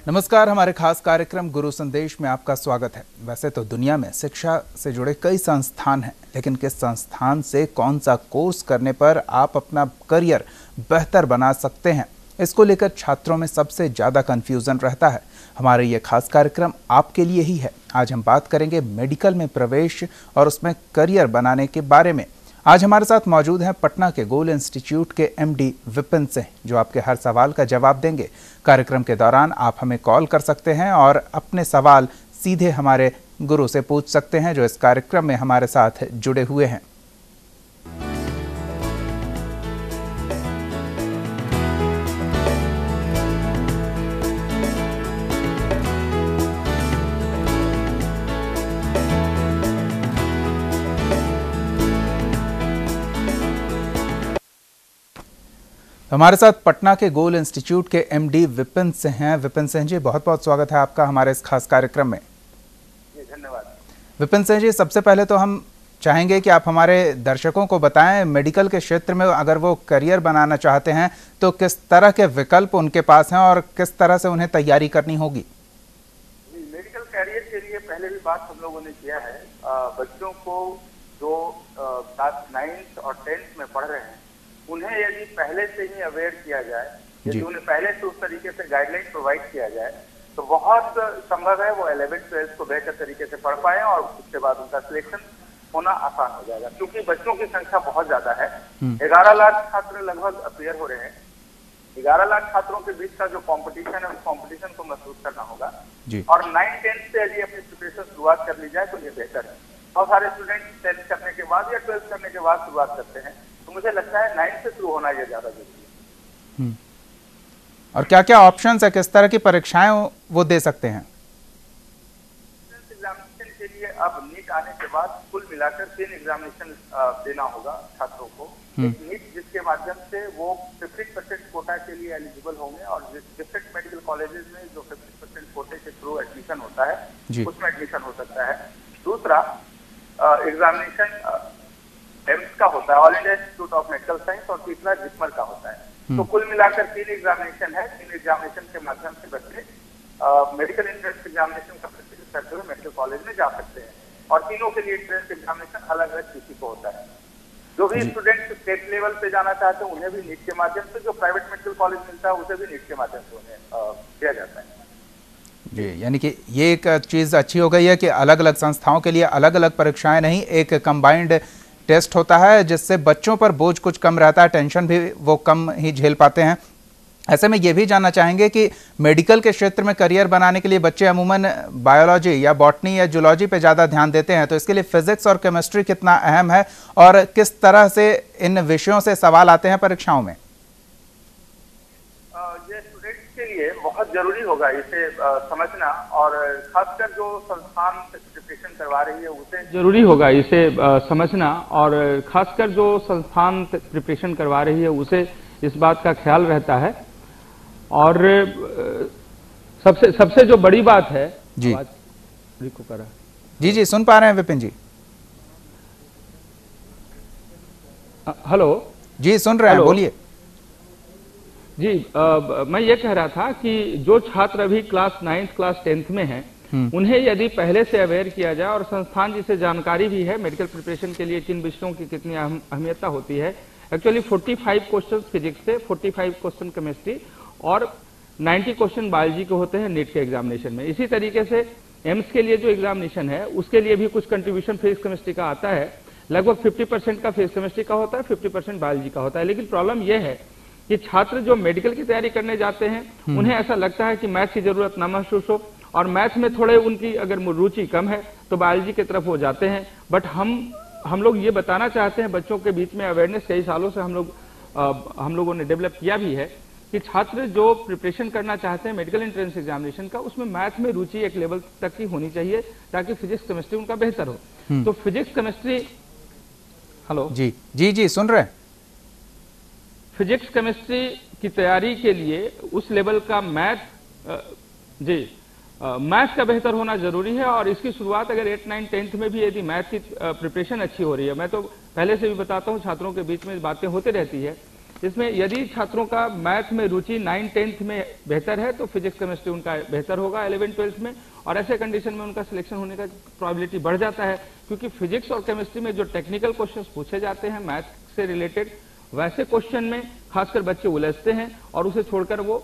नमस्कार, हमारे खास कार्यक्रम गुरु संदेश में आपका स्वागत है। वैसे तो दुनिया में शिक्षा से जुड़े कई संस्थान हैं, लेकिन किस संस्थान से कौन सा कोर्स करने पर आप अपना करियर बेहतर बना सकते हैं, इसको लेकर छात्रों में सबसे ज़्यादा कन्फ्यूज़न रहता है। हमारे ये खास कार्यक्रम आपके लिए ही है। आज हम बात करेंगे मेडिकल में प्रवेश और उसमें करियर बनाने के बारे में। आज हमारे साथ मौजूद हैं पटना के गोल इंस्टीट्यूट के एमडी विपिन सिंह, जो आपके हर सवाल का जवाब देंगे। कार्यक्रम के दौरान आप हमें कॉल कर सकते हैं और अपने सवाल सीधे हमारे गुरु से पूछ सकते हैं, जो इस कार्यक्रम में हमारे साथ जुड़े हुए हैं। हमारे साथ पटना के गोल इंस्टीट्यूट के एमडी विपिन सिंह हैं। विपिन सिंह जी, बहुत बहुत स्वागत है आपका हमारे इस खास कार्यक्रम में। धन्यवाद। विपिन सिंह जी, सबसे पहले तो हम चाहेंगे कि आप हमारे दर्शकों को बताएं, मेडिकल के क्षेत्र में अगर वो करियर बनाना चाहते हैं तो किस तरह के विकल्प उनके पास हैं और किस तरह से उन्हें तैयारी करनी होगी। मेडिकल करियर के लिए पहले भी बात हम लोगों ने किया है। बच्चों को जो क्लास 9th और 10th में पढ़ रहे हैं, उन्हें यदि पहले से ही अवेयर किया जाए, यदि उन्हें पहले से उस तरीके से गाइडलाइन प्रोवाइड किया जाए, तो बहुत संभव है वो 11th-12th को बेहतर तरीके से पढ़ पाए और उसके बाद उनका सिलेक्शन होना आसान हो जाएगा। क्योंकि बच्चों की संख्या बहुत ज्यादा है, 11 लाख छात्र लगभग अपियर हो रहे हैं। 11 लाख छात्रों के बीच का जो कॉम्पिटिशन है, उस कॉम्पिटिशन को महसूस करना होगा। और 9th-10th से यदि अपनी प्रिपरेशन शुरुआत कर ली जाए तो ये बेहतर है। बहुत सारे स्टूडेंट 10th करने के बाद या 12th करने के बाद शुरुआत करते हैं, तो मुझे लगता है 9th से शुरू होना ये ज्यादा जरूरी है। और क्या क्या ऑप्शंस है, किस तरह की परीक्षाएं वो दे सकते हैं? एग्जामिनेशन के लिए अब नीट आने के बाद कुल मिलाकर 3 एग्जामिनेशन देना होगा छात्रों को। एक नीट, जिसके माध्यम से वो 50% कोटा के लिए एलिजिबल होंगे और डिफरेंट मेडिकल कॉलेजेस में जो 50% कोटे के थ्रू एडमिशन होता है, उसमें एडमिशन हो सकता है। दूसरा एग्जामिनेशन एम्स का होता है, all India institute of medical science, और तीसरा जिपमर का होता है। तो कुल मिलाकर 3 एग्जामिनेशन है। 3 एग्जामिनेशन के माध्यम से बच्चे मेडिकल एंट्रेंस एग्जामिनेशन का प्रैक्टिस करते हुए मेडिकल कॉलेज में जा सकते हैं। और तीनों के लिए एंट्रेंस एग्जामिनेशन अलग अलग किसी को होता है। जो भी स्टूडेंट स्टेट लेवल पे जाना चाहते हैं, उन्हें भी नीट के माध्यम से, जो प्राइवेट मेडिकल कॉलेज मिलता है उसे भी नीट के माध्यम से उन्हें दिया जाता है। जी, यानी कि ये एक चीज़ अच्छी हो गई है कि अलग अलग संस्थाओं के लिए अलग अलग परीक्षाएं नहीं, एक कंबाइंड टेस्ट होता है, जिससे बच्चों पर बोझ कुछ कम रहता है, टेंशन भी वो कम ही झेल पाते हैं। ऐसे में ये भी जानना चाहेंगे कि मेडिकल के क्षेत्र में करियर बनाने के लिए बच्चे अमूमन बायोलॉजी या बॉटनी या जूलॉजी पे ज़्यादा ध्यान देते हैं, तो इसके लिए फिजिक्स और केमिस्ट्री कितना अहम है और किस तरह से इन विषयों से सवाल आते हैं परीक्षाओं में? ये स्टूडेंट्स के लिए बहुत जरूरी होगा इसे समझना, और खासकर जो संस्थान प्रिपरेशन करवा रही है उसे जरूरी होगा इसे समझना, और खासकर जो संस्थान प्रिपरेशन करवा रही है उसे इस बात का ख्याल रहता है। और सबसे जो बड़ी बात है जी, को करा जी सुन पा रहे हैं विपिन जी? हेलो जी, सुन रहे हैं, बोलिए जी। मैं ये कह रहा था कि जो छात्र अभी क्लास 9th क्लास 10th में हैं, उन्हें यदि पहले से अवेयर किया जाए और संस्थान जिसे जानकारी भी है मेडिकल प्रिपरेशन के लिए किन विषयों की कितनी अहमियत होती है। एक्चुअली 45 क्वेश्चन फिजिक्स से, 45 क्वेश्चन केमिस्ट्री और 90 क्वेश्चन बायोलॉजी के होते हैं नीट के एग्जामिनेशन में। इसी तरीके से एम्स के लिए जो एग्जामिनेशन है उसके लिए भी कुछ कंट्रीब्यूशन फिजिक्स केमिस्ट्री का आता है। लगभग 50% का फिजिक्स केमिस्ट्री का होता है, 50% बायोलॉजी का होता है। लेकिन प्रॉब्लम यह है कि छात्र जो मेडिकल की तैयारी करने जाते हैं उन्हें ऐसा लगता है कि मैथ्स की जरूरत ना महसूस हो, और मैथ्स में थोड़े उनकी अगर रुचि कम है तो बायोलॉजी की तरफ वो जाते हैं। बट हम लोग ये बताना चाहते हैं बच्चों के बीच में, अवेयरनेस कई सालों से हम लोगों ने डेवलप किया भी है कि छात्र जो प्रिपरेशन करना चाहते हैं मेडिकल एंट्रेंस एग्जामिनेशन का, उसमें मैथ में रुचि एक लेवल तक की होनी चाहिए ताकि फिजिक्स केमिस्ट्री उनका बेहतर हो। तो फिजिक्स केमिस्ट्री, हेलो जी जी जी सुन रहे हैं। फिजिक्स केमिस्ट्री की तैयारी के लिए उस लेवल का मैथ का बेहतर होना जरूरी है। और इसकी शुरुआत अगर 8, 9, 10th में भी यदि मैथ की प्रिपरेशन अच्छी हो रही है, मैं तो पहले से भी बताता हूं, छात्रों के बीच में बातें होती रहती है, इसमें यदि छात्रों का मैथ में रुचि 9, 10th में बेहतर है तो फिजिक्स केमिस्ट्री उनका बेहतर होगा 11, 12th में, और ऐसे कंडीशन में उनका सिलेक्शन होने का प्रोबेबिलिटी बढ़ जाता है। क्योंकि फिजिक्स और केमिस्ट्री में जो टेक्निकल क्वेश्चंस पूछे जाते हैं मैथ से रिलेटेड, वैसे क्वेश्चन में खासकर बच्चे उलझते हैं और उसे छोड़कर वो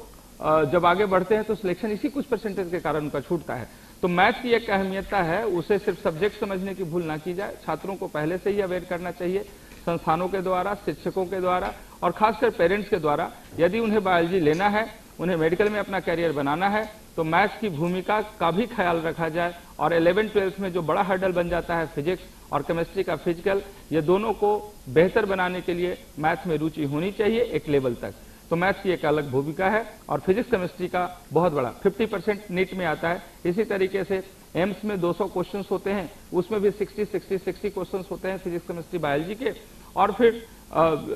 जब आगे बढ़ते हैं तो सिलेक्शन इसी कुछ परसेंटेज के कारण उनका छूटता है। तो मैथ की एक अहमियता है, उसे सिर्फ सब्जेक्ट समझने की भूल ना की जाए, छात्रों को पहले से ही अवेयर करना चाहिए, संस्थानों के द्वारा, शिक्षकों के द्वारा और खासकर पेरेंट्स के द्वारा। यदि उन्हें बायोलॉजी लेना है, उन्हें मेडिकल में अपना कैरियर बनाना है, तो मैथ्स की भूमिका का भी ख्याल रखा जाए। और 11, 12th में जो बड़ा हर्डल बन जाता है फिजिक्स और केमिस्ट्री का फिजिकल, ये दोनों को बेहतर बनाने के लिए मैथ में रुचि होनी चाहिए एक लेवल तक। तो मैथ्स की एक अलग भूमिका है और फिजिक्स केमिस्ट्री का बहुत बड़ा 50% नीट में आता है। इसी तरीके से एम्स में 200 क्वेश्चंस होते हैं, उसमें भी 60 क्वेश्चंस होते हैं फिजिक्स केमिस्ट्री बायोलॉजी के, और फिर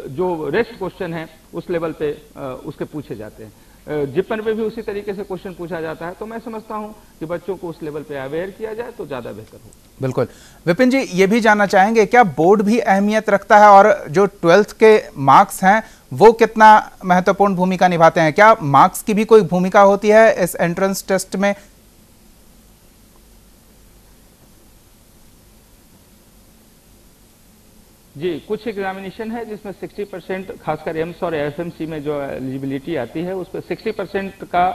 जो रेस्ट क्वेश्चन है उस लेवल पे उसके पूछे जाते हैं। जिपन पे भी उसी तरीके से क्वेश्चन पूछा जाता है। तो मैं समझता हूं कि बच्चों को उस लेवल पे अवेयर किया जाए तो ज्यादा बेहतर हो। बिल्कुल। विपिन जी, ये भी जानना चाहेंगे क्या बोर्ड भी अहमियत रखता है और जो 12th के मार्क्स हैं वो कितना महत्वपूर्ण भूमिका निभाते हैं? क्या मार्क्स की भी कोई भूमिका होती है इस एंट्रेंस टेस्ट में? जी, कुछ एग्जामिनेशन है जिसमें 60%, खासकर एम्स और एफएमसी में जो एलिजिबिलिटी आती है उस पर 60% का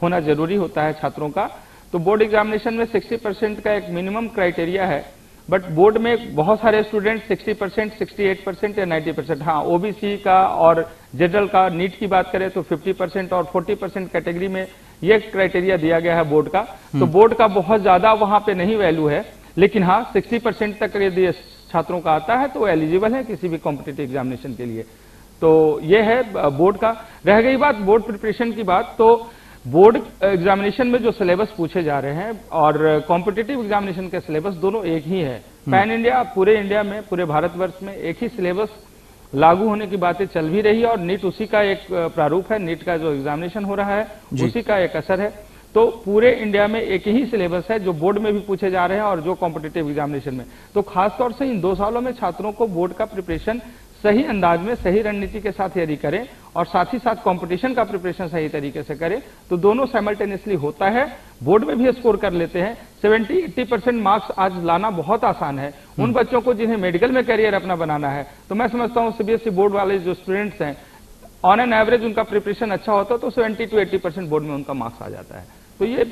होना जरूरी होता है छात्रों का। तो बोर्ड एग्जामिनेशन में 60% का एक मिनिमम क्राइटेरिया है, बट बोर्ड में बहुत सारे स्टूडेंट 60%, 68% या 90%, हाँ ओबीसी का और जनरल का, नीट की बात करें तो 50% और 40% कैटेगरी में ये क्राइटेरिया दिया गया है बोर्ड का। तो बोर्ड का बहुत ज्यादा वहां पे नहीं वैल्यू है, लेकिन हाँ 60% तक यदि छात्रों का आता है तो वो एलिजिबल है किसी भी कॉम्पिटिटिव एग्जामिनेशन के लिए। तो ये है बोर्ड का। रह गई बात बोर्ड प्रिपरेशन की बात, तो बोर्ड एग्जामिनेशन में जो सिलेबस पूछे जा रहे हैं और कॉम्पिटिटिव एग्जामिनेशन के सिलेबस दोनों एक ही है। पैन इंडिया, पूरे इंडिया में, पूरे भारतवर्ष में एक ही सिलेबस लागू होने की बातें चल भी रही है और नीट उसी का एक प्रारूप है। नीट का जो एग्जामिनेशन हो रहा है उसी का एक असर है। तो पूरे इंडिया में एक ही सिलेबस है जो बोर्ड में भी पूछे जा रहे हैं और जो कॉम्पिटिटिव एग्जामिनेशन में। तो खासतौर से इन 2 सालों में छात्रों को बोर्ड का प्रिपरेशन सही अंदाज में, सही रणनीति के साथ यदि करें और साथ ही साथ कंपटीशन का प्रिपरेशन सही तरीके से करें तो दोनों साइमल्टेनियसली होता है। बोर्ड में भी स्कोर कर लेते हैं। 70-80% मार्क्स आज लाना बहुत आसान है उन बच्चों को जिन्हें मेडिकल में करियर अपना बनाना है। तो मैं समझता हूं सीबीएसई बोर्ड वाले जो स्टूडेंट्स हैं, ऑन एन एवरेज उनका प्रिपरेशन अच्छा होता है तो 70 to 80% बोर्ड में उनका मार्क्स आ जाता है। तो ये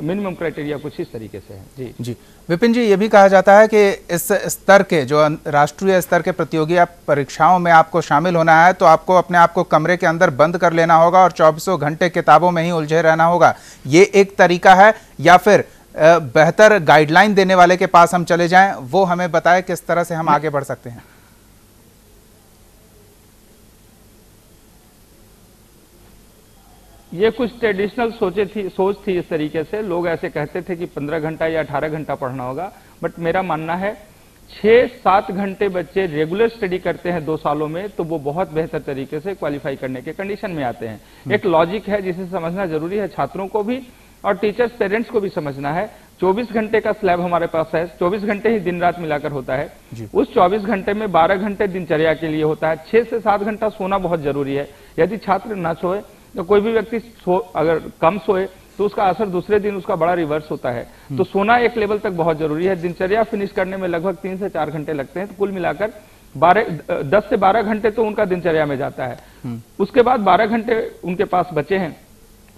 मिनिमम क्राइटेरिया कुछ इस तरीके से है। जी जी विपिन जी, ये भी कहा जाता है कि इस स्तर के जो राष्ट्रीय स्तर के प्रतियोगी परीक्षाओं में आपको शामिल होना है तो आपको अपने आप को कमरे के अंदर बंद कर लेना होगा और 24 घंटे किताबों में ही उलझे रहना होगा। ये एक तरीका है या फिर बेहतर गाइडलाइन देने वाले के पास हम चले जाएं, वो हमें बताए किस तरह से हम आगे बढ़ सकते हैं? ये कुछ ट्रेडिशनल सोच थी इस तरीके से। लोग ऐसे कहते थे कि 15 घंटा या 18 घंटा पढ़ना होगा, बट मेरा मानना है 6-7 घंटे बच्चे रेगुलर स्टडी करते हैं 2 सालों में तो वो बहुत बेहतर तरीके से क्वालिफाई करने के कंडीशन में आते हैं। एक लॉजिक है जिसे समझना जरूरी है, छात्रों को भी और टीचर्स पेरेंट्स को भी समझना है। 24 घंटे का स्लैब हमारे पास है, 24 घंटे ही दिन रात मिलाकर होता है। उस 24 घंटे में 12 घंटे दिनचर्या के लिए होता है। 6 से 7 घंटा सोना बहुत जरूरी है। यदि छात्र न सोए तो कोई भी व्यक्ति अगर कम सोए तो उसका असर दूसरे दिन उसका बड़ा रिवर्स होता है। तो सोना एक लेवल तक बहुत जरूरी है। दिनचर्या फिनिश करने में लगभग 3 से 4 घंटे लगते हैं, तो कुल मिलाकर 10 से 12 घंटे तो उनका दिनचर्या में जाता है। उसके बाद 12 घंटे उनके पास बचे हैं।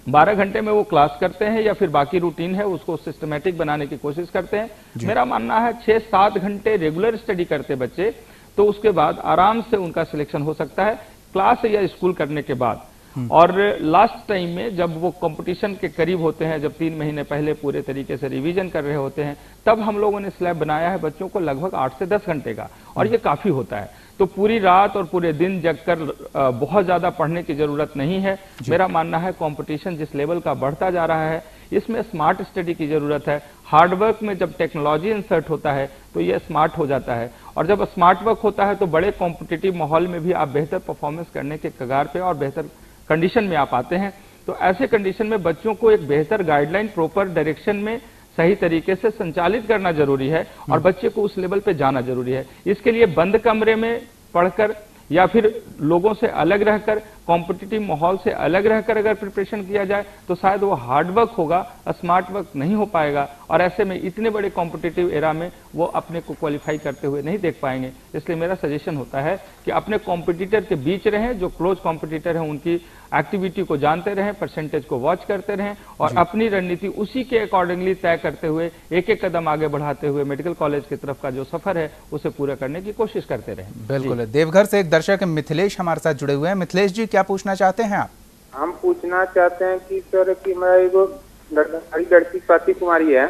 12 घंटे में वो क्लास करते हैं या फिर बाकी रूटीन है उसको सिस्टमेटिक बनाने की कोशिश करते हैं। मेरा मानना है 6-7 घंटे रेगुलर स्टडी करते बच्चे तो उसके बाद आराम से उनका सिलेक्शन हो सकता है क्लास या स्कूल करने के बाद। और लास्ट टाइम में जब वो कंपटीशन के करीब होते हैं, जब 3 महीने पहले पूरे तरीके से रिवीजन कर रहे होते हैं, तब हम लोगों ने स्लैब बनाया है बच्चों को लगभग 8 से 10 घंटे का, और ये काफी होता है। तो पूरी रात और पूरे दिन जगकर बहुत ज्यादा पढ़ने की जरूरत नहीं है। मेरा मानना है कंपटीशन जिस लेवल का बढ़ता जा रहा है, इसमें स्मार्ट स्टडी की जरूरत है। हार्डवर्क में जब टेक्नोलॉजी इंसर्ट होता है तो यह स्मार्ट हो जाता है, और जब स्मार्ट वर्क होता है तो बड़े कॉम्पिटिटिव माहौल में भी आप बेहतर परफॉर्मेंस करने के कगार पे और बेहतर कंडीशन में आप आते हैं। तो ऐसे कंडीशन में बच्चों को एक बेहतर गाइडलाइन, प्रॉपर डायरेक्शन में सही तरीके से संचालित करना जरूरी है, और बच्चे को उस लेवल पे जाना जरूरी है। इसके लिए बंद कमरे में पढ़कर या फिर लोगों से अलग रहकर, कॉम्पिटिटिव माहौल से अलग रहकर अगर प्रिपरेशन किया जाए तो शायद वो हार्ड वर्क होगा, स्मार्ट वर्क नहीं हो पाएगा, और ऐसे में इतने बड़े कॉम्पिटिटिव एरा में वो अपने को क्वालिफाई करते हुए नहीं देख पाएंगे। इसलिए मेरा सजेशन होता है कि अपने कॉम्पिटिटर के बीच रहें, जो क्लोज कॉम्पिटिटर हैं उनकी एक्टिविटी को जानते रहें, परसेंटेज को वॉच करते रहें, और अपनी रणनीति उसी के अकॉर्डिंगली तय करते हुए एक एक कदम आगे बढ़ाते हुए मेडिकल कॉलेज की तरफ का जो सफर है उसे पूरा करने की कोशिश करते रहें। बिल्कुल। देवघर से एक दर्शक मिथिलेश हमारे साथ जुड़े हुए हैं। मिथिलेश जी, क्या पूछना चाहते हैं आप? हम पूछना चाहते हैं कि सर कि मेरा एक लड़की स्वाति कुमारी है,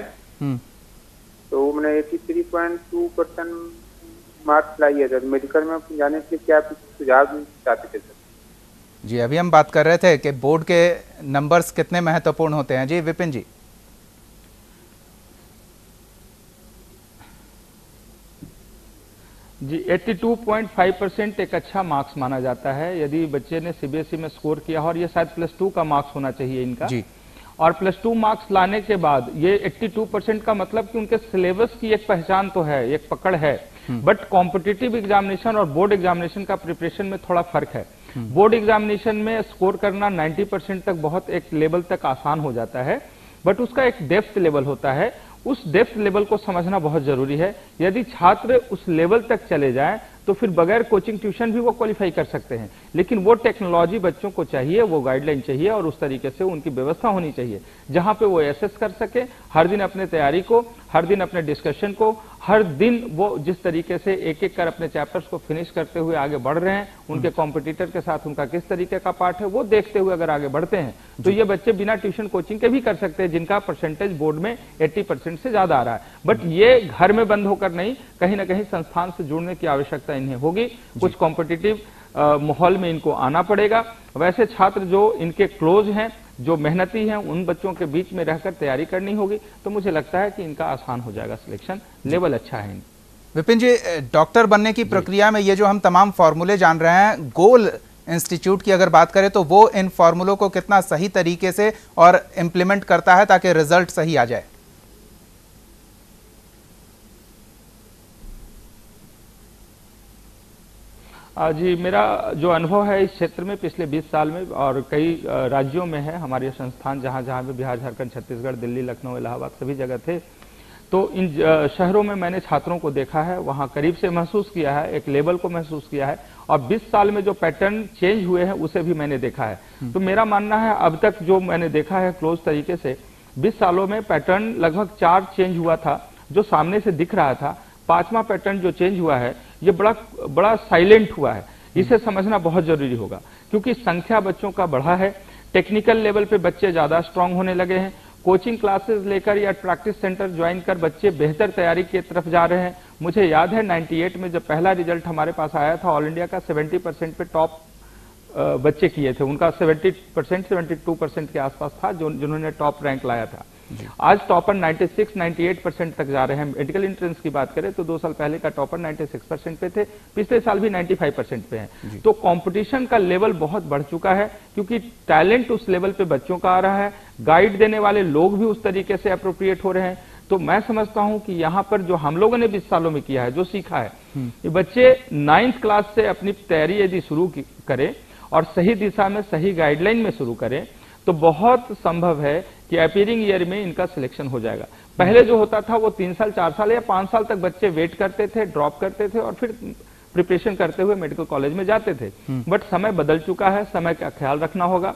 तो मैंने 83.2% मार्क्स लाई है सर। मेडिकल में जाने के लिए क्या सुझाव चाहते थे सर? जी, अभी हम बात कर रहे थे कि बोर्ड के नंबर्स कितने महत्वपूर्ण होते हैं। जी विपिन जी। जी, 82.5% एक अच्छा मार्क्स माना जाता है यदि बच्चे ने सीबीएसई में स्कोर किया हो, और ये शायद +2 का मार्क्स होना चाहिए इनका जी। और +2 मार्क्स लाने के बाद ये 82% का मतलब कि उनके सिलेबस की एक पहचान तो है, एक पकड़ है, बट कॉम्पिटिटिव एग्जामिनेशन और बोर्ड एग्जामिनेशन का प्रिपरेशन में थोड़ा फर्क है। बोर्ड एग्जामिनेशन में स्कोर करना 90% तक बहुत एक लेवल तक आसान हो जाता है, बट उसका एक डेप्थ लेवल होता है। उस डेप्थ लेवल को समझना बहुत जरूरी है। यदि छात्र उस लेवल तक चले जाएं तो फिर बगैर कोचिंग ट्यूशन भी वो क्वालिफाई कर सकते हैं, लेकिन वो टेक्नोलॉजी बच्चों को चाहिए, वो गाइडलाइन चाहिए, और उस तरीके से उनकी व्यवस्था होनी चाहिए जहां पे वो एसेस कर सके हर दिन अपने तैयारी को, हर दिन अपने डिस्कशन को, हर दिन वो जिस तरीके से एक एक कर अपने चैप्टर्स को फिनिश करते हुए आगे बढ़ रहे हैं, उनके कॉम्पिटिटर के साथ उनका किस तरीके का पार्ट है वो देखते हुए अगर आगे बढ़ते हैं तो ये बच्चे बिना ट्यूशन कोचिंग के भी कर सकते हैं, जिनका परसेंटेज बोर्ड में 80% से ज्यादा आ रहा है। बट ये घर में बंद होकर नहीं, कहीं ना कहीं संस्थान से जुड़ने की आवश्यकता इन्हें होगी। कुछ कॉम्पिटिटिव माहौल में इनको आना पड़ेगा। वैसे छात्र जो इनके क्लोज हैं, जो मेहनती हैं, उन बच्चों के बीच में रहकर तैयारी करनी होगी, तो मुझे लगता है कि इनका आसान हो जाएगा सिलेक्शन। लेवल अच्छा है। विपिन जी, डॉक्टर बनने की प्रक्रिया में ये जो हम तमाम फॉर्मूले जान रहे हैं, गोल इंस्टीट्यूट की अगर बात करें तो वो इन फॉर्मूलों को कितना सही तरीके से और इम्प्लीमेंट करता है ताकि रिजल्ट सही आ जाए? जी, मेरा जो अनुभव है इस क्षेत्र में पिछले 20 साल में और कई राज्यों में है, हमारे संस्थान जहां जहां भी बिहार, झारखंड, छत्तीसगढ़, दिल्ली, लखनऊ, इलाहाबाद सभी जगह थे, तो इन शहरों में मैंने छात्रों को देखा है, वहां करीब से महसूस किया है, एक लेवल को महसूस किया है, और 20 साल में जो पैटर्न चेंज हुए हैं उसे भी मैंने देखा है। तो मेरा मानना है अब तक जो मैंने देखा है क्लोज तरीके से, 20 सालों में पैटर्न लगभग 4 चेंज हुआ था जो सामने से दिख रहा था। 5वां पैटर्न जो चेंज हुआ है ये बड़ा साइलेंट हुआ है। इसे समझना बहुत जरूरी होगा क्योंकि संख्या बच्चों का बढ़ा है, टेक्निकल लेवल पे बच्चे ज्यादा स्ट्रांग होने लगे हैं, कोचिंग क्लासेस लेकर या प्रैक्टिस सेंटर ज्वाइन कर बच्चे बेहतर तैयारी की तरफ जा रहे हैं। मुझे याद है 98 में जब पहला रिजल्ट हमारे पास आया था, ऑल इंडिया का 70% पे टॉप बच्चे किए थे, उनका 70% 72% के आसपास था जिन्होंने टॉप रैंक लाया था। आज टॉपर 96-98% तक जा रहे हैं। मेडिकल एंट्रेंस की बात करें तो 2 साल पहले का टॉपर 96% पे थे, पिछले साल भी 95% पे हैं। तो कंपटीशन का लेवल बहुत बढ़ चुका है क्योंकि टैलेंट उस लेवल पे बच्चों का आ रहा है, गाइड देने वाले लोग भी उस तरीके से अप्रोप्रिएट हो रहे हैं। तो मैं समझता हूं कि यहां पर जो हम लोगों ने 20 सालों में किया है, जो सीखा है, ये बच्चे 9th क्लास से अपनी तैयारी यदि शुरू करें और सही दिशा में, सही गाइडलाइन में शुरू करें तो बहुत संभव है कि अपीयरिंग ईयर में इनका सिलेक्शन हो जाएगा। पहले जो होता था वो 3 साल, 4 साल या 5 साल तक बच्चे वेट करते थे, ड्रॉप करते थे और फिर प्रिपरेशन करते हुए मेडिकल कॉलेज में जाते थे। बट समय बदल चुका है, समय का ख्याल रखना होगा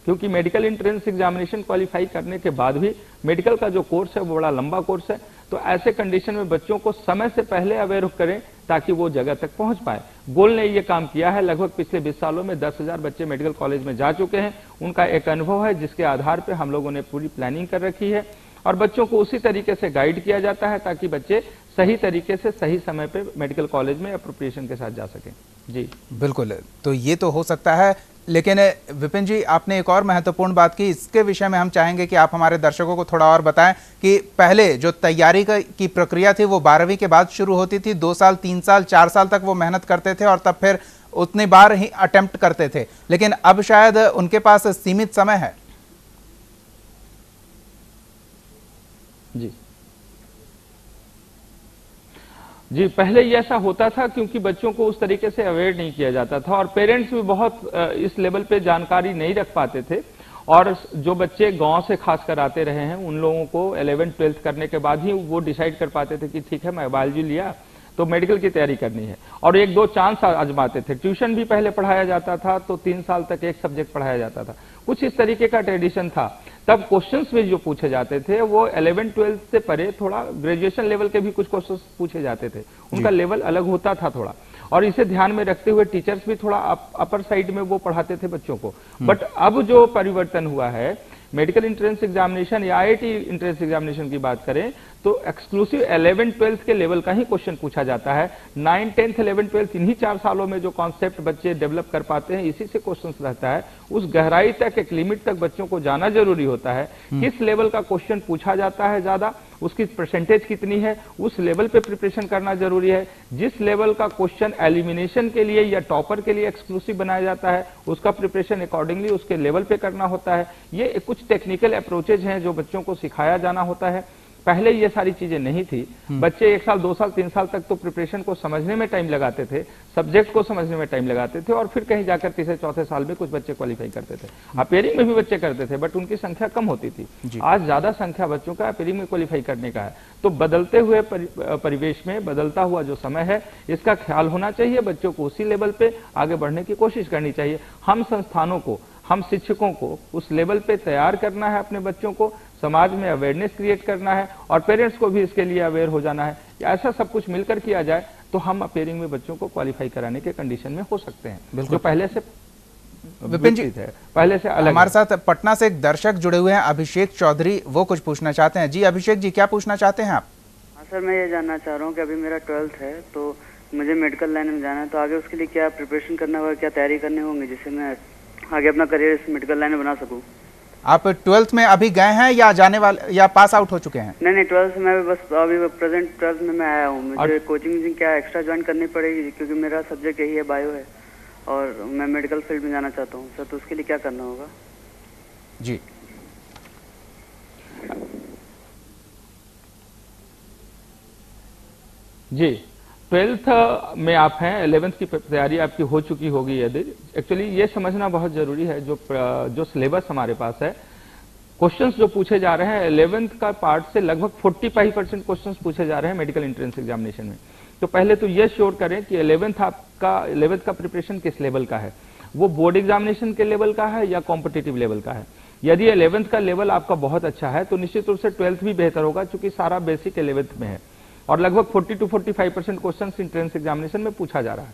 क्योंकि मेडिकल एंट्रेंस एग्जामिनेशन क्वालिफाई करने के बाद भी मेडिकल का जो कोर्स है वो बड़ा लंबा कोर्स है। तो ऐसे कंडीशन में बच्चों को समय से पहले अवेयर करें ताकि वो जगह तक पहुंच पाए। गोल ने ये काम किया है, लगभग पिछले 20 सालों में 10,000 बच्चे मेडिकल कॉलेज में जा चुके हैं। उनका एक अनुभव है जिसके आधार पर हम लोगों ने पूरी प्लानिंग कर रखी है और बच्चों को उसी तरीके से गाइड किया जाता है ताकि बच्चे सही तरीके से सही समय पे मेडिकल कॉलेज में अप्रोप्रिएशन के साथ जा सकें। जी बिल्कुल, तो ये तो हो सकता है, लेकिन विपिन जी आपने एक और महत्वपूर्ण बात की, इसके विषय में हम चाहेंगे कि आप हमारे दर्शकों को थोड़ा और बताएं कि पहले जो तैयारी की प्रक्रिया थी वो 12वीं के बाद शुरू होती थी, 2 साल 3 साल 4 साल तक वो मेहनत करते थे और तब फिर उतनी बार ही अटेम्प्ट करते थे, लेकिन अब शायद उनके पास सीमित समय है। जी पहले ये ऐसा होता था क्योंकि बच्चों को उस तरीके से अवेयर नहीं किया जाता था और पेरेंट्स भी बहुत इस लेवल पे जानकारी नहीं रख पाते थे, और जो बच्चे गांव से खास कर आते रहे हैं उन लोगों को 11th 12th करने के बाद ही वो डिसाइड कर पाते थे कि ठीक है मैं बायोलॉजी लिया तो मेडिकल की तैयारी करनी है, और 1-2 चांस आजमाते थे। ट्यूशन भी पहले पढ़ाया जाता था तो 3 साल तक एक सब्जेक्ट पढ़ाया जाता था, कुछ इस तरीके का ट्रेडिशन था। तब क्वेश्चंस भी जो पूछे जाते थे वो 11th 12th से परे थोड़ा ग्रेजुएशन लेवल के भी कुछ क्वेश्चंस पूछे जाते थे, उनका लेवल अलग होता था थोड़ा, और इसे ध्यान में रखते हुए टीचर्स भी थोड़ा अपर साइड में वो पढ़ाते थे बच्चों को। बट अब जो परिवर्तन हुआ है, मेडिकल एंट्रेंस एग्जामिनेशन या IIT एंट्रेंस एग्जामिनेशन की बात करें तो एक्सक्लूसिव 11th 12th के लेवल का ही क्वेश्चन पूछा जाता है। 9th 10th 11th 12th इन्हीं 4 सालों में जो कॉन्सेप्ट बच्चे डेवलप कर पाते हैं इसी से क्वेश्चंस रहता है। उस गहराई तक, एक लिमिट तक बच्चों को जाना जरूरी होता है। किस लेवल का क्वेश्चन पूछा जाता है ज्यादा, उसकी परसेंटेज कितनी है, उस लेवल पे प्रिपरेशन करना जरूरी है। जिस लेवल का क्वेश्चन एलिमिनेशन के लिए या टॉपर के लिए एक्सक्लूसिव बनाया जाता है उसका प्रिपरेशन अकॉर्डिंगली उसके लेवल पे करना होता है। ये कुछ टेक्निकल अप्रोचेज हैं जो बच्चों को सिखाया जाना होता है। पहले ये सारी चीजें नहीं थी। बच्चे 1 साल 2 साल 3 साल तक तो प्रिपरेशन को समझने में टाइम लगाते थे, सब्जेक्ट को समझने में टाइम लगाते थे, और फिर कहीं जाकर 3 4 साल में कुछ बच्चे क्वालिफाई करते थे। अपेयरिंग में भी बच्चे करते थे बट उनकी संख्या कम होती थी। आज ज्यादा संख्या बच्चों का अपेयरिंग में क्वालिफाई करने का है। तो बदलते हुए परिवेश में बदलता हुआ जो समय है इसका ख्याल होना चाहिए, बच्चों को उसी लेवल पे आगे बढ़ने की कोशिश करनी चाहिए। हम संस्थानों को, हम शिक्षकों को उस लेवल पे तैयार करना है, अपने बच्चों को समाज में अवेयरनेस क्रिएट करना है, और पेरेंट्स को भी इसके लिए अवेयर हो जाना है। ऐसा सब कुछ मिलकर किया जाए तो हम अपेयरिंग में बच्चों को क्वालिफाई कराने के कंडीशन में हो सकते हैं, जो पहले से विपिन जी पहले से अलग। हमारे साथ पटना से एक दर्शक जुड़े हुए हैं, अभिषेक चौधरी, वो कुछ पूछना चाहते हैं। जी अभिषेक जी, क्या पूछना चाहते हैं आप? हाँ सर, मैं ये जानना चाह रहा हूँ कि अभी मेरा 12th है तो मुझे मेडिकल लाइन में जाना है, तो आगे उसके लिए क्या प्रिपरेशन करना होगा, क्या तैयारी करनी होंगी जिससे मैं आगे अपना करियर इस मेडिकल लाइन में बना सकूं? आप 12th में अभी गए हैं या जाने वाले या पास आउट हो चुके हैं? नहीं 12th में बस अभी प्रेजेंट 12th में मैं आया हूँ। मुझे कोचिंग क्या एक्स्ट्रा ज्वाइन करनी पड़ेगी क्योंकि मेरा सब्जेक्ट यही है, बायो है, और मैं मेडिकल फील्ड में जाना चाहता हूँ सर, तो उसके लिए क्या करना होगा? जी जी 12th में आप हैं, 11th की तैयारी आपकी हो चुकी होगी यदि। एक्चुअली ये समझना बहुत जरूरी है, जो सिलेबस हमारे पास है, क्वेश्चंस जो पूछे जा रहे हैं 11th का पार्ट से लगभग 45% क्वेश्चंस पूछे जा रहे हैं मेडिकल एंट्रेंस एग्जामिनेशन में। तो पहले तो ये श्योर करें कि 11th का प्रिपरेशन किस लेवल का है, वो बोर्ड एग्जामिनेशन के लेवल का है या कॉम्पिटिटिव लेवल का है। यदि 11th का लेवल आपका बहुत अच्छा है तो निश्चित रूप से 12th भी बेहतर होगा, क्योंकि सारा बेसिक 11th में है, और लगभग 40 to 45% क्वेश्चन एंट्रेंस एग्जामिनेशन में पूछा जा रहा है।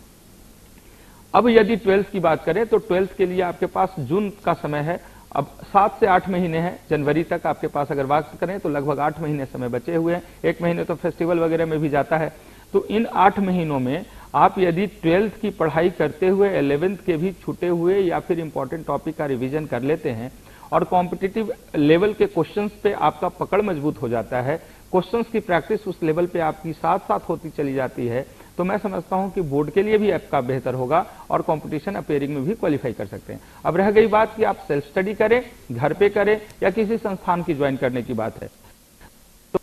अब यदि 12th की बात करें तो 12th के लिए आपके पास जून का समय है, अब 7 से 8 महीने हैं, जनवरी तक आपके पास अगर बात करें तो लगभग 8 महीने समय बचे हुए हैं। 1 महीने तो फेस्टिवल वगैरह में भी जाता है। तो इन 8 महीनों में आप यदि 12th की पढ़ाई करते हुए 11th के भी छूटे हुए या फिर इंपॉर्टेंट टॉपिक का रिवीजन कर लेते हैं और कॉम्पिटिटिव लेवल के क्वेश्चंस पे आपका पकड़ मजबूत हो जाता है, क्वेश्चंस की प्रैक्टिस उस लेवल पे आपकी साथ साथ होती चली जाती है, तो मैं समझता हूं कि बोर्ड के लिए भी आपका बेहतर होगा और कंपटीशन अपेयरिंग में भी क्वालिफाई कर सकते हैं। अब रह गई बात कि आप सेल्फ स्टडी करें, घर पे करें या किसी संस्थान की ज्वाइन करने की बात है, तो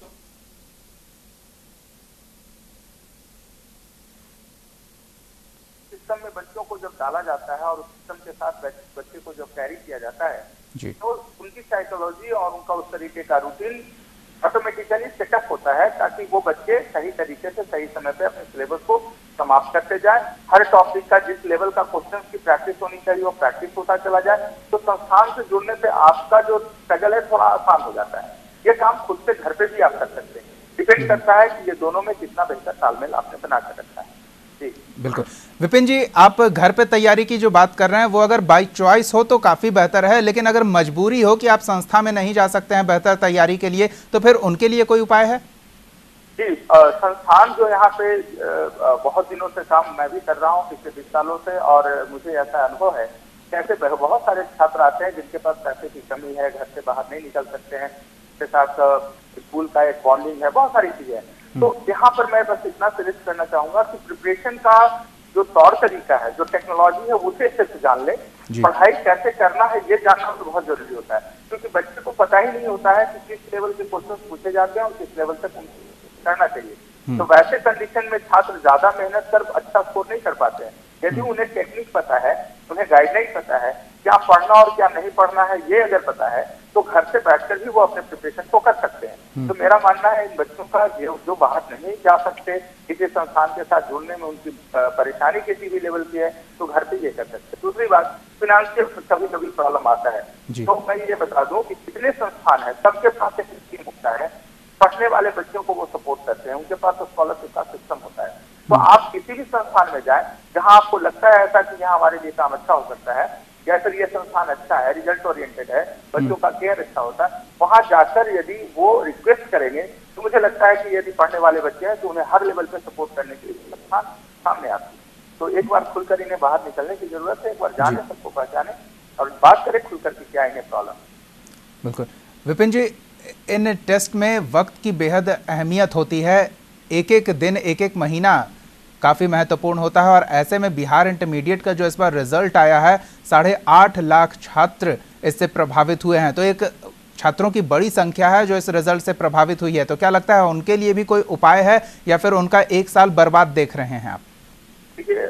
सिस्टम में बच्चों को जब डाला जाता है और उस सिस्टम के साथ बच्चे को जब कैरी किया जाता है तो उनकी साइकोलॉजी और उनका उस तरीके का रूटीन ऑटोमेटिकली सेटअप होता है, ताकि वो बच्चे सही तरीके से सही समय पे अपने सिलेबस को समाप्त करते जाए। हर टॉपिक का जिस लेवल का क्वेश्चन की प्रैक्टिस होनी चाहिए वो प्रैक्टिस होता चला जाए, तो संस्थान से जुड़ने से आपका जो स्ट्रगल है थोड़ा आसान हो जाता है। ये काम खुद से घर पे भी आप कर सकते हैं, डिपेंड करता है कि ये दोनों में कितना बेहतर तालमेल आपने बना कर रखा है। बिल्कुल। विपिन जी, आप घर पे तैयारी की जो बात कर रहे हैं वो अगर बाई चॉइस हो तो काफी बेहतर है, लेकिन अगर मजबूरी हो कि आप संस्था में नहीं जा सकते हैं बेहतर तैयारी के लिए, तो फिर उनके लिए कोई उपाय है? जी, संस्थान जो यहाँ पे बहुत दिनों से काम मैं भी कर रहा हूँ पिछले 20 सालों से, और मुझे ऐसा अनुभव है कि ऐसे बहुत सारे छात्र आते हैं जिनके पास पैसे की कमी है, घर से बाहर नहीं निकल सकते हैं, उसके साथ स्कूल का एक बॉन्डिंग है, बहुत सारी चीजें हैं। तो यहाँ पर मैं बस इतना सजेस्ट करना चाहूंगा कि प्रिपरेशन का जो तौर तरीका है, जो टेक्नोलॉजी है, उसे सिर्फ जान ले। पढ़ाई कैसे करना है ये जानना तो बहुत जरूरी होता है, क्योंकि बच्चे को पता ही नहीं होता है कि किस लेवल के क्वेश्चन पूछे जाते हैं और किस लेवल तक करना चाहिए। तो वैसे कंडीशन में छात्र ज्यादा मेहनत कर अच्छा स्कोर नहीं कर पाते हैं। यदि उन्हें टेक्निक पता है, उन्हें गाइडलाइन पता है, क्या पढ़ना और क्या नहीं पढ़ना है ये अगर पता है, तो घर से बैठकर भी वो अपने प्रिपरेशन को कर सकते हैं। तो मेरा मानना है इन बच्चों का जो बाहर नहीं जा सकते, किसी संस्थान के साथ जुड़ने में उनकी परेशानी किसी भी लेवल की है, तो घर पे ये कर सकते हैं। दूसरी बात, फिनेंशियल कभी कभी प्रॉब्लम आता है, तो मैं ये बता दूं कि कितने संस्थान है, सबके पास एक स्कीम होता है, पढ़ने वाले बच्चों को वो सपोर्ट करते हैं, उनके पास स्कॉलरशिप का सिस्टम होता है। तो आप किसी भी संस्थान में जाएं जहां आपको लगता है ऐसा कि यहाँ हमारे लिए काम अच्छा हो सकता है, या फिर ये संस्थान अच्छा है, रिजल्ट ओरिएंटेड है, बच्चों का केयर अच्छा होता है, वहां जाकर यदि वो रिक्वेस्ट करेंगे तो मुझे लगता है कि यदि पढ़ने वाले बच्चे हैं तो उन्हें हर लेवल पे सपोर्ट करने के लिए संस्थान सामने आती है। तो एक बार खुलकर इन्हें बाहर निकलने की जरूरत है, एक बार जाने, सबको पहचाने और बात करें खुलकर कि क्या इन्हें प्रॉब्लम। बिल्कुल। विपिन जी, इन टेस्ट में वक्त की बेहद अहमियत होती है, एक एक दिन, एक एक महीना काफ़ी महत्वपूर्ण होता है, और ऐसे में बिहार इंटरमीडिएट का जो इस बार रिजल्ट आया है, 8.5 लाख छात्र इससे प्रभावित हुए हैं, तो एक छात्रों की बड़ी संख्या है जो इस रिजल्ट से प्रभावित हुई है। तो क्या लगता है उनके लिए भी कोई उपाय है, या फिर उनका एक साल बर्बाद देख रहे हैं आप? देखिए,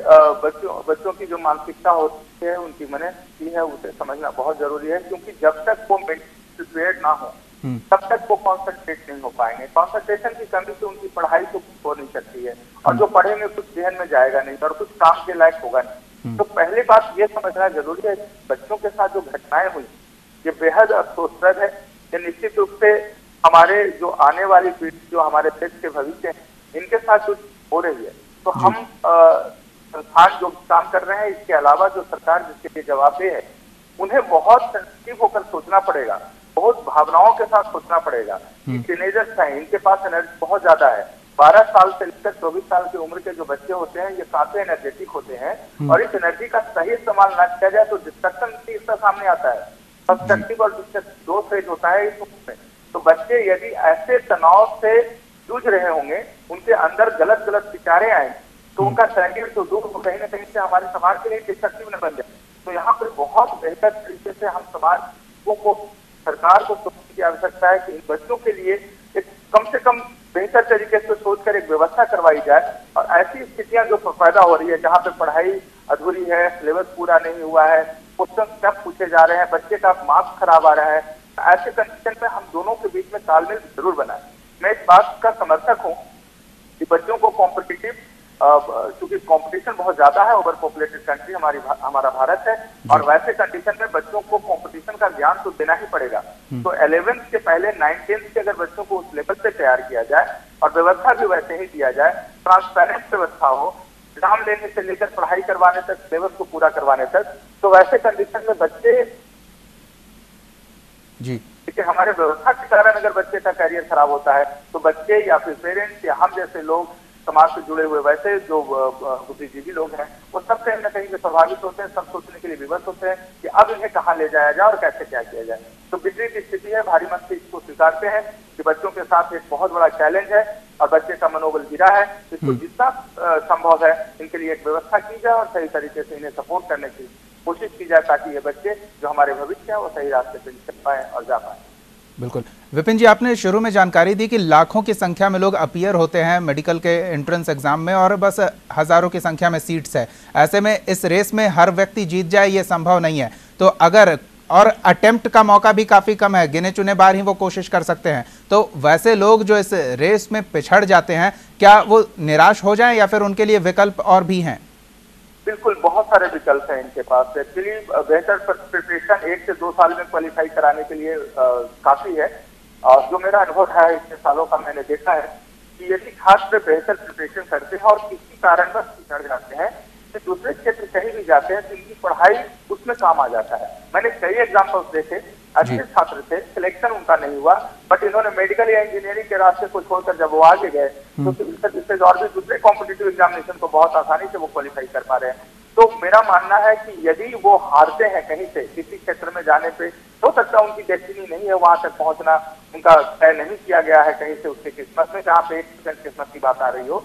बच्चों की जो मानसिकता होती है, उनकी मनस्थिति है, उसे समझना बहुत जरूरी है, क्योंकि जब तक वो प्रिपेयर्ड ना हो तब तक वो कॉन्सेंट्रेट नहीं हो पाएंगे। कॉन्सेंट्रेशन की कमी से उनकी पढ़ाई तो हो नहीं सकती है, और जो पढ़ेंगे कुछ ध्यान में जाएगा नहीं और कुछ काम के लायक होगा नहीं। तो पहली बात ये समझना जरूरी है, बच्चों के साथ जो घटनाएं हुई ये बेहद अफसोसप्रद है। ये निश्चित रूप से हमारे जो आने वाली पीढ़ी, जो हमारे देश के भविष्य है, इनके साथ जो हो रही है, तो हम संस्थान जो काम कर रहे हैं, इसके अलावा जो सरकार जिसके लिए जवाबदेह है, उन्हें बहुत सेंसिटिव होकर सोचना पड़ेगा, बहुत भावनाओं के साथ सोचना पड़ेगा। टीनेजर्स हैं, इनके पास एनर्जी बहुत ज्यादा है। 12 साल से लेकर 24 साल की उम्र के जो बच्चे होते हैं, ये काफी एनर्जेटिक होते हैं, और इस एनर्जी का सही इस्तेमाल न किया जाए तो डिस्ट्रक्शन इसका सामने आता है। कंस्ट्रक्टिव और डिस्ट्रक्टिव दो फेज होता है इस उम्र में। तो बच्चे यदि ऐसे तनाव से जूझ रहे होंगे, उनके अंदर गलत गलत विचारें आए, तो उनका टारगेट तो दूर हो, कहीं ना कहीं से हमारे समाज के लिए डिस्ट्रक्टिव न बन जाए। तो यहाँ पर बहुत बेहतर तरीके से हम समाज को, सरकार को सोचने की आवश्यकता है कि इन बच्चों के लिए एक कम से कम बेहतर तरीके से सोचकर एक व्यवस्था करवाई जाए। और ऐसी स्थितियां जो पैदा हो रही है, जहाँ पे पढ़ाई अधूरी है, सिलेबस पूरा नहीं हुआ है, क्वेश्चन टफ पूछे जा रहे हैं, बच्चे का मार्क्स खराब आ रहा है, ऐसे कंडीशन में हम दोनों के बीच में तालमेल जरूर बनाए। मैं इस बात का समर्थक हूँ कि बच्चों को कॉम्पिटिटिव, क्योंकि कंपटीशन बहुत ज्यादा है, ओवर पॉपुलेटेड कंट्री हमारा भारत है, और वैसे कंडीशन में बच्चों को कंपटीशन का ज्ञान तो देना ही पड़ेगा। तो 11th के पहले 9th 10th के अगर बच्चों को उस लेवल पे तैयार किया जाए और व्यवस्था भी वैसे ही दिया जाए, ट्रांसपेरेंट व्यवस्था हो, एग्जाम लेने से लेकर पढ़ाई करवाने तक, सिलेबस को पूरा करवाने तक, तो वैसे कंडीशन में बच्चे जी, देखिए हमारे व्यवस्था के कारण अगर बच्चे का करियर खराब होता है, तो बच्चे या फिर पेरेंट्स या हम जैसे लोग, समाज से जुड़े हुए वैसे जो बुद्धिजीवी लोग हैं, वो सब कहीं ना कहीं प्रभावित होते हैं, सब सोचने के लिए विवश होते हैं कि अब इन्हें कहाँ ले जाया जाए और कैसे क्या किया जाए। तो विपरीत स्थिति है, भारी मन से इसको स्वीकारते हैं कि बच्चों के साथ एक बहुत बड़ा चैलेंज है और बच्चे का मनोबल गिरा है। इसको जितना संभव है इनके लिए एक व्यवस्था की जाए और सही तरीके से इन्हें सपोर्ट करने की कोशिश की जाए, ताकि ये बच्चे जो हमारे भविष्य है वो सही रास्ते पे चल पाए और जा पाए। बिल्कुल। विपिन जी, आपने शुरू में जानकारी दी कि लाखों की संख्या में लोग अपीयर होते हैं मेडिकल के एंट्रेंस एग्जाम में, और बस हजारों की संख्या में सीट्स है। ऐसे में इस रेस में हर व्यक्ति जीत जाए ये संभव नहीं है। तो अगर, और अटेम्प्ट का मौका भी काफ़ी कम है, गिने चुने बार ही वो कोशिश कर सकते हैं, तो वैसे लोग जो इस रेस में पिछड़ जाते हैं, क्या वो निराश हो जाएं या फिर उनके लिए विकल्प और भी हैं? बिल्कुल, बहुत सारे विकल्प हैं इनके पास। एक्चुअली बेहतर प्रिपरेशन 1 से 2 साल में क्वालिफाई कराने के लिए काफी है। और जो मेरा अनुभव है इतने सालों का, मैंने देखा है कि यदि छात्र बेहतर प्रिपरेशन करते हैं और किसी कारणवश पिछड़ जाते हैं तो दूसरे क्षेत्र कहीं भी जाते हैं तो इनकी पढ़ाई उसमें काम आ जाता है। मैंने कई एग्जाम्पल्स देखे, अच्छे छात्र थे, सिलेक्शन उनका नहीं हुआ, बट इन्होंने मेडिकल या इंजीनियरिंग के रास्ते को छोड़कर जब वो आगे गए तो इससे और भी दूसरे कॉम्पिटिटिव एग्जामिनेशन को बहुत आसानी से वो क्वालिफाई कर पा रहे हैं। तो मेरा मानना है कि यदि वो हारते हैं कहीं से किसी क्षेत्र में जाने पे, हो सकता है उनकी डेस्टिनी नहीं है वहां तक पहुंचना, उनका तय नहीं किया गया है कहीं से उसके किस्मत में, जहाँ पे 1% किस्मत की बात आ रही हो,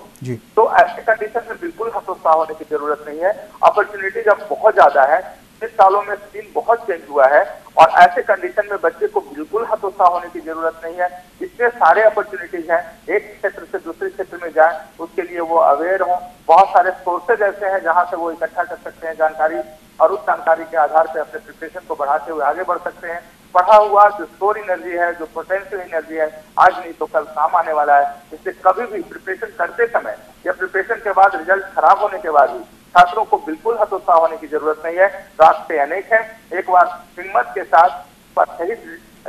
तो ऐसे कंडीशन में बिल्कुल हतोत्साह होने की जरूरत नहीं है। अपॉर्चुनिटीज अब बहुत ज्यादा है, 6 सालों में सीन बहुत चेंज हुआ है और ऐसे कंडीशन में बच्चे को बिल्कुल हतोत्साह होने की जरूरत नहीं है। इतने सारे अपॉर्चुनिटीज हैं, एक क्षेत्र से दूसरे क्षेत्र में जाए उसके लिए वो अवेयर हो। बहुत सारे सोर्सेज ऐसे हैं जहां से वो इकट्ठा कर सकते हैं जानकारी और उस जानकारी के आधार पर अपने प्रिपरेशन को बढ़ाते हुए आगे बढ़ सकते हैं। पढ़ा हुआ जो स्टोर एनर्जी है, जो पोटेंशियल एनर्जी है, आज नहीं तो कल काम आने वाला है। इससे कभी भी प्रिपरेशन करते समय या प्रिपरेशन के बाद रिजल्ट खराब होने के बाद भी छात्रों को बिल्कुल हतोत्साह होने की जरूरत नहीं है। रास्ते अनेक हैं, एक बार हिम्मत के साथ सही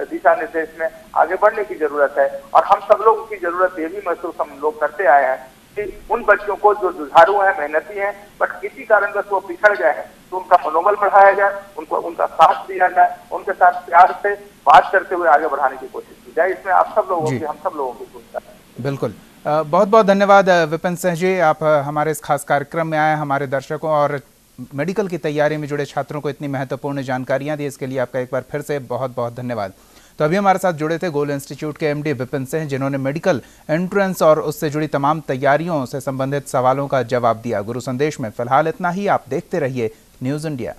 दिशा निर्देश में आगे बढ़ने की जरूरत है। और हम सब लोगों की जरूरत ये भी महसूस हम लोग करते आए हैं कि उन बच्चों को जो जुझारू हैं, मेहनती हैं, बट किसी कारणवश वो पिछड़ गए हैं तो उनका मनोबल बढ़ाया जाए, उनका साथ दिया जाए, उनके साथ प्यार से बात करते हुए आगे बढ़ाने की कोशिश की जाए। इसमें आप सब लोगों की, हम सब लोगों की भूमिका है। बिल्कुल, बहुत बहुत धन्यवाद विपिन सिंह जी, आप हमारे इस खास कार्यक्रम में आए, हमारे दर्शकों और मेडिकल की तैयारी में जुड़े छात्रों को इतनी महत्वपूर्ण जानकारियां दी, इसके लिए आपका एक बार फिर से बहुत बहुत धन्यवाद। तो अभी हमारे साथ जुड़े थे गोल इंस्टीट्यूट के एमडी विपिन सिंह, जिन्होंने मेडिकल एंट्रेंस और उससे जुड़ी तमाम तैयारियों से संबंधित सवालों का जवाब दिया। गुरु संदेश में फिलहाल इतना ही। आप देखते रहिए न्यूज़ इंडिया।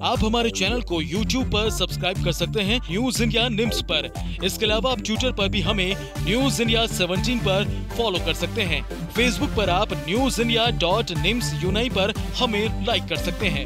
आप हमारे चैनल को YouTube पर सब्सक्राइब कर सकते हैं न्यूज इंडिया निम्स पर। इसके अलावा आप ट्विटर पर भी हमें न्यूज इंडिया 17 पर फॉलो कर सकते हैं। फेसबुक पर आप newsindia.nimsuni पर हमें लाइक कर सकते हैं।